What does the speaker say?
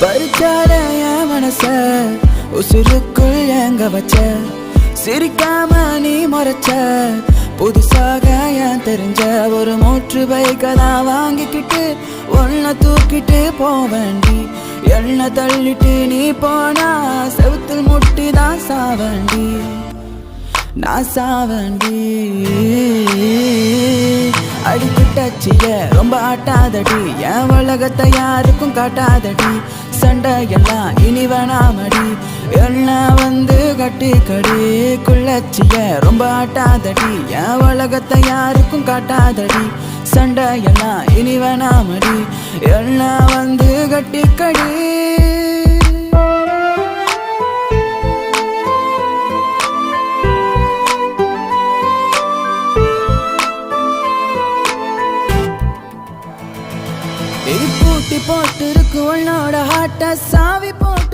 பறிச்சால என் மனச உசுருக்குள் எங்க வச்ச சிரிக்காம நீ மறைச்ச புதுசாக ஏன் தெரிஞ்ச ஒரு மோற்று பைக்கெல்லாம் வாங்கிக்கிட்டு ஒன்ன தூக்கிட்டு போவேண்டி என்ன தள்ளிட்டு நீ போனா செவுத்தில் முட்டிதான் சாவண்டி நான் சாவண்டி அடிக்கிட்டச்சிய ரொம்ப ஆட்டாதடி என் உலகத்தை யாருக்கும் காட்டாதடி சண்டையெல்லாம் இனி வேணாமடி என்ன வந்து கட்டிக்கடி குள்ளச்சிய ரொம்ப ஆட்டாதடி என் உலகத்தை யாருக்கும் காட்டாதடி சண்டையெல்லாம் இனி வேணாமடி என்ன வந்து கட்டிக்கடி பூட்டி போட்டு இருக்கு உன்னோட ஹாட்ட சாவி போட்டு